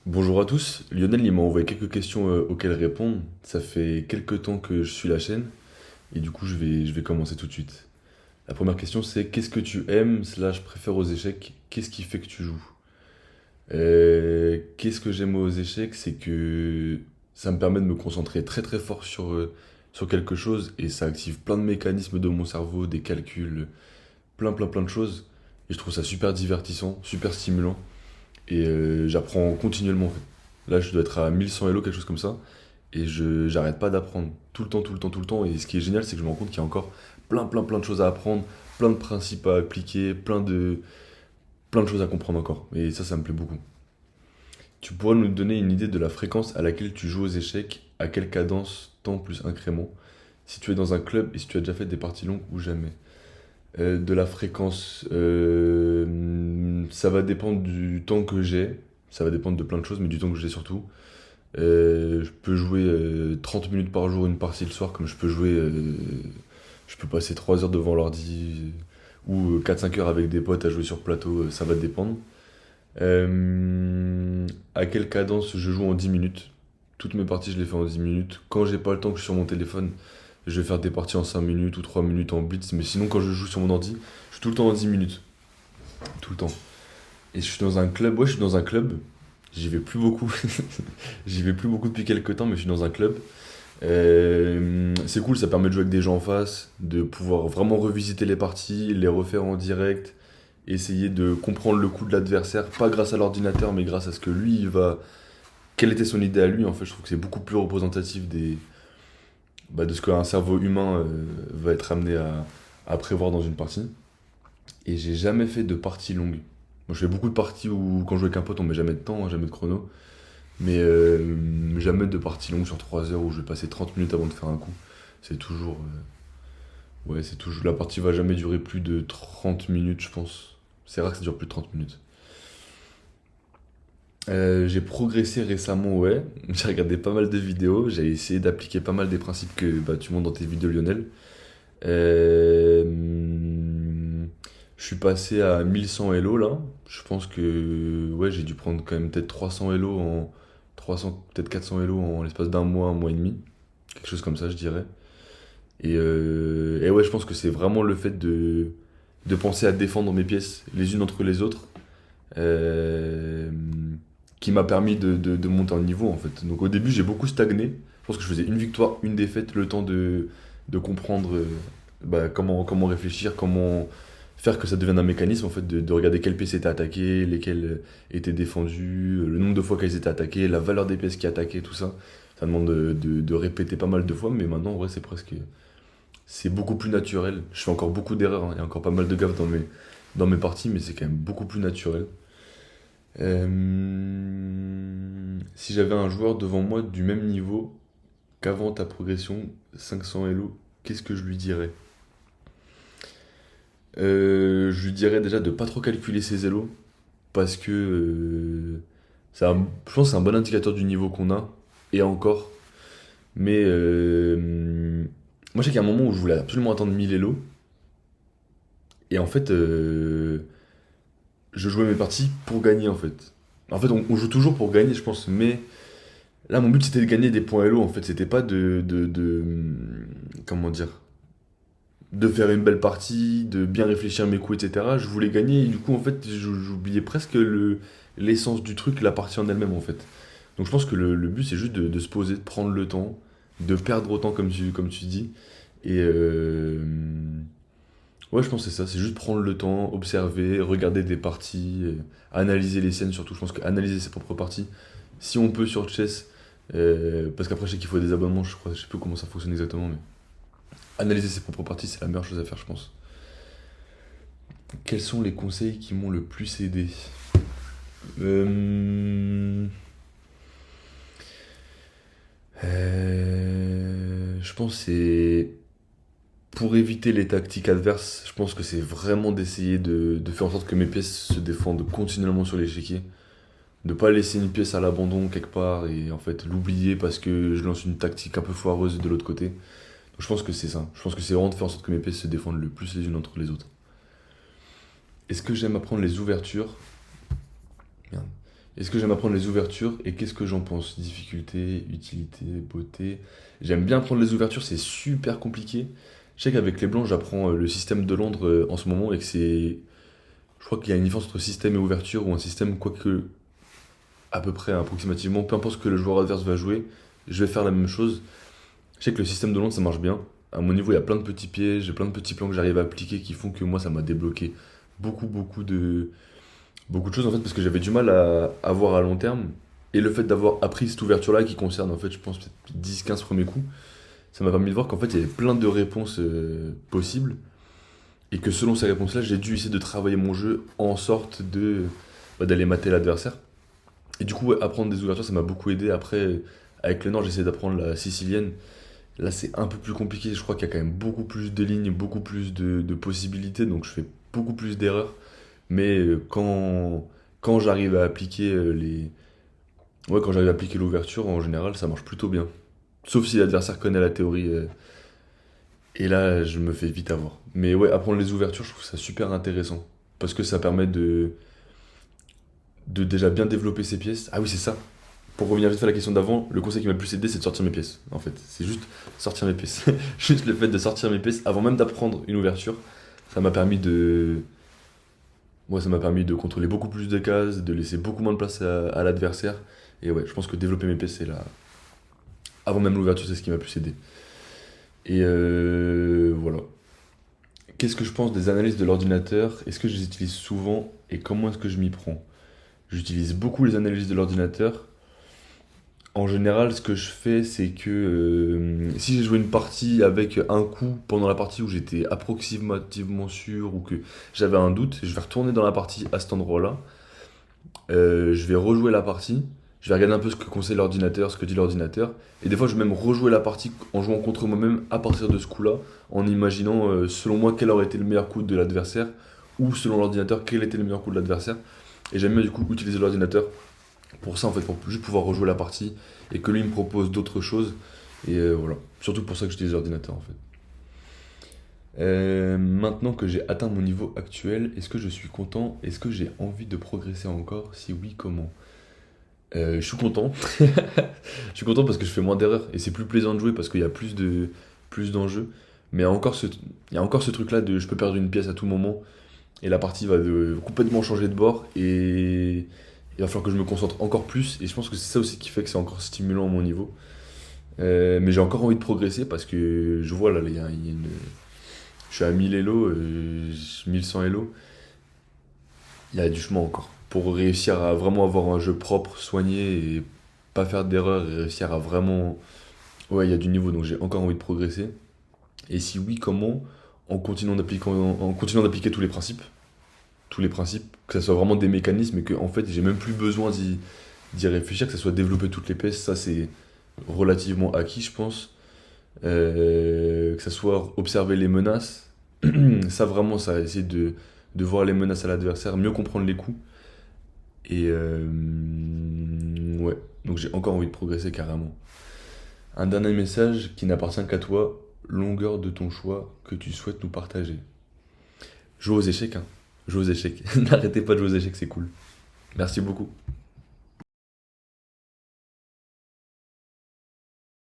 Bonjour à tous, Lionel il m'a envoyé quelques questions auxquelles répondre. Ça fait quelques temps que je suis la chaîne et du coup je vais commencer tout de suite. La première question c'est qu'est-ce que tu aimes slash préfères aux échecs? Qu'est-ce qui fait que tu joues? Qu'est-ce que j'aime aux échecs? C'est que ça me permet de me concentrer très très fort sur quelque chose et ça active plein de mécanismes de mon cerveau, des calculs, plein de choses. Et je trouve ça super divertissant, super stimulant. Et j'apprends continuellement en fait. Là, je dois être à 1100 Elo, quelque chose comme ça. Et j'arrête pas d'apprendre. Tout le temps, tout le temps, tout le temps. Et ce qui est génial, c'est que je me rends compte qu'il y a encore plein de choses à apprendre, plein de principes à appliquer, plein de choses à comprendre encore. Et ça me plaît beaucoup. Tu pourrais nous donner une idée de la fréquence à laquelle tu joues aux échecs, à quelle cadence, temps plus incrément, si tu es dans un club et si tu as déjà fait des parties longues ou jamais. De la fréquence, ça va dépendre du temps que j'ai. Ça va dépendre de plein de choses, mais du temps que j'ai surtout. Je peux jouer 30 minutes par jour une partie le soir, comme je peux passer 3 heures devant l'ordi ou 4-5 heures avec des potes à jouer sur plateau, ça va dépendre. À quelle cadence je joue en 10 minutes? Toutes mes parties, je les fais en 10 minutes. Quand j'ai pas le temps que je suis sur mon téléphone, je vais faire des parties en 5 minutes ou 3 minutes en blitz. Mais sinon, quand je joue sur mon ordi, je suis tout le temps en 10 minutes. Tout le temps. Et je suis dans un club. Ouais, je suis dans un club. J'y vais plus beaucoup. J'y vais plus beaucoup depuis quelques temps, mais je suis dans un club. C'est cool, ça permet de jouer avec des gens en face, de pouvoir vraiment revisiter les parties, les refaire en direct, essayer de comprendre le coup de l'adversaire, pas grâce à l'ordinateur, mais grâce à ce que lui, il va. Quelle était son idée à lui, en fait, je trouve que c'est beaucoup plus représentatif de ce qu'un cerveau humain va être amené à prévoir dans une partie. Et j'ai jamais fait de partie longue. Moi, je fais beaucoup de parties où, quand je joue avec un pote, on met jamais de temps, hein, jamais de chrono. Mais jamais de partie longue sur 3 heures où je vais passer 30 minutes avant de faire un coup. C'est toujours. Ouais, c'est toujours. La partie va jamais durer plus de 30 minutes, je pense. C'est rare que ça dure plus de 30 minutes. J'ai progressé récemment, ouais. J'ai regardé pas mal de vidéos. J'ai essayé d'appliquer pas mal des principes que bah, tu montres dans tes vidéos, Lionel. Euh, je suis passé à 1100 Elo là. Je pense que ouais, j'ai dû prendre quand même peut-être 300 Elo en 300, peut-être 400 Elo en l'espace d'un mois et demi. Quelque chose comme ça, je dirais. Et ouais, je pense que c'est vraiment le fait de penser à défendre mes pièces les unes entre les autres euh, qui m'a permis de monter en niveau en fait. Donc au début, j'ai beaucoup stagné. Je pense que je faisais une victoire, une défaite, le temps de comprendre bah, comment réfléchir, comment faire que ça devienne un mécanisme en fait, de regarder quelles pièces étaient attaquées, lesquelles étaient défendues, le nombre de fois qu'elles étaient attaquées, la valeur des pièces qui attaquaient, tout ça. Ça demande de répéter pas mal de fois, mais maintenant en vrai c'est beaucoup plus naturel. Je fais encore beaucoup d'erreurs, hein. Il y a encore pas mal de gaffes dans mes parties, mais c'est quand même beaucoup plus naturel. Si j'avais un joueur devant moi du même niveau qu'avant ta progression, 500 Elo, qu'est-ce que je lui dirais? Je lui dirais déjà de pas trop calculer ses Elo, parce que je pense que c'est un bon indicateur du niveau qu'on a, et encore. Mais moi, je sais qu'il y a un moment où je voulais absolument atteindre 1000 Elo, et en fait, je jouais mes parties pour gagner en fait. En fait, on joue toujours pour gagner, je pense, mais là, mon but c'était de gagner des points Elo en fait. C'était pas comment dire? De faire une belle partie, de bien réfléchir à mes coups, etc. Je voulais gagner et du coup, en fait, j'oubliais presque l'essence du truc, la partie en elle-même en fait. Donc je pense que le but c'est juste de se poser, de prendre le temps, de perdre autant comme tu dis. Et ouais, je pense que c'est ça, c'est juste prendre le temps, observer, regarder des parties, analyser les scènes surtout. Je pense qu'analyser ses propres parties, si on peut sur Chess, parce qu'après je sais qu'il faut des abonnements, je crois, je sais plus comment ça fonctionne exactement, mais analyser ses propres parties, c'est la meilleure chose à faire, je pense. Quels sont les conseils qui m'ont le plus aidé? Euh, je pense que c'est pour éviter les tactiques adverses, je pense que c'est vraiment d'essayer de faire en sorte que mes pièces se défendent continuellement sur l'échiquier. De pas laisser une pièce à l'abandon quelque part et en fait l'oublier parce que je lance une tactique un peu foireuse de l'autre côté. Donc je pense que c'est ça. Je pense que c'est vraiment de faire en sorte que mes pièces se défendent le plus les unes entre les autres. Est-ce que j'aime apprendre les ouvertures? Merde. Est-ce que j'aime apprendre les ouvertures et qu'est-ce que j'en pense? Difficulté, utilité, beauté. J'aime bien apprendre les ouvertures, c'est super compliqué. Je sais qu'avec les blancs, j'apprends le système de Londres en ce moment et que c'est. Je crois qu'il y a une différence entre système et ouverture ou un système, quoique à peu près approximativement, peu importe ce que le joueur adverse va jouer, je vais faire la même chose. Je sais que le système de Londres, ça marche bien. À mon niveau, il y a plein de petits pièges, j'ai plein de petits plans que j'arrive à appliquer qui font que moi, ça m'a débloqué beaucoup de choses en fait, parce que j'avais du mal à voir à long terme. Et le fait d'avoir appris cette ouverture-là, qui concerne en fait, je pense, peut-être 10-15 premiers coups, ça m'a permis de voir qu'en fait, il y avait plein de réponses possibles. Et que selon ces réponses-là, j'ai dû essayer de travailler mon jeu en sorte d'aller mater l'adversaire. Et du coup, ouais, apprendre des ouvertures, ça m'a beaucoup aidé. Après, avec le Nord, j'essaie d'apprendre la sicilienne. Là, c'est un peu plus compliqué. Je crois qu'il y a quand même beaucoup plus de lignes, beaucoup plus de possibilités. Donc, je fais beaucoup plus d'erreurs. Mais quand j'arrive à appliquer Ouais, quand j'arrive à appliquer l'ouverture, en général, ça marche plutôt bien. Sauf si l'adversaire connaît la théorie. Et là, je me fais vite avoir. Mais ouais, apprendre les ouvertures, je trouve ça super intéressant. Parce que ça permet de déjà bien développer ses pièces. Ah oui, c'est ça. Pour revenir vite fait à la question d'avant, le conseil qui m'a le plus aidé, c'est de sortir mes pièces. En fait, c'est juste sortir mes pièces. Juste le fait de sortir mes pièces avant même d'apprendre une ouverture, ça m'a permis de. Moi, ça m'a permis de contrôler beaucoup plus de cases, de laisser beaucoup moins de place à l'adversaire. Et ouais, je pense que développer mes pièces, c'est là. Avant même l'ouverture, c'est ce qui m'a le plus aidé. Et voilà. Qu'est-ce que je pense des analyses de l'ordinateur? Est-ce que je les utilise souvent et comment est-ce que je m'y prends? J'utilise beaucoup les analyses de l'ordinateur. En général, ce que je fais, c'est que si j'ai joué une partie avec un coup pendant la partie où j'étais approximativement sûr ou que j'avais un doute, je vais retourner dans la partie à cet endroit-là. Je vais rejouer la partie. Je vais regarder un peu ce que conseille l'ordinateur, ce que dit l'ordinateur. Et des fois, je vais même rejouer la partie en jouant contre moi-même à partir de ce coup-là, en imaginant, selon moi, quel aurait été le meilleur coup de l'adversaire, ou selon l'ordinateur, quel était le meilleur coup de l'adversaire. Et j'aime bien du coup utiliser l'ordinateur pour ça, en fait, pour juste pouvoir rejouer la partie et que lui me propose d'autres choses. Et voilà. Surtout pour ça que j'utilise l'ordinateur, en fait. Maintenant que j'ai atteint mon niveau actuel, est-ce que je suis content? Est-ce que j'ai envie de progresser encore? Si oui, comment? Je suis content. Je suis content parce que je fais moins d'erreurs et c'est plus plaisant de jouer parce qu'il y a plus d'enjeux. Mais il y a encore ce truc-là de je peux perdre une pièce à tout moment et la partie va complètement changer de bord et il va falloir que je me concentre encore plus. Et je pense que c'est ça aussi qui fait que c'est encore stimulant à mon niveau. Mais j'ai encore envie de progresser parce que je vois là, il y a je suis à 1000 Elo, 1100 Elo. Il y a du chemin encore. Pour réussir à vraiment avoir un jeu propre, soigné et pas faire d'erreurs et réussir à vraiment. Ouais, il y a du niveau donc j'ai encore envie de progresser. Et si oui, comment? En continuant d'appliquer tous les principes. Tous les principes, que ça soit vraiment des mécanismes et que en fait j'ai même plus besoin d'y réfléchir, que ça soit développer toutes les pièces, ça c'est relativement acquis, je pense. Que ça soit observer les menaces, ça vraiment, ça essayer de voir les menaces à l'adversaire, mieux comprendre les coups. Et ouais, donc j'ai encore envie de progresser carrément. Un dernier message qui n'appartient qu'à toi, longueur de ton choix que tu souhaites nous partager. Joue aux échecs, hein. Joue aux échecs. N'arrêtez pas de jouer aux échecs, c'est cool. Merci beaucoup.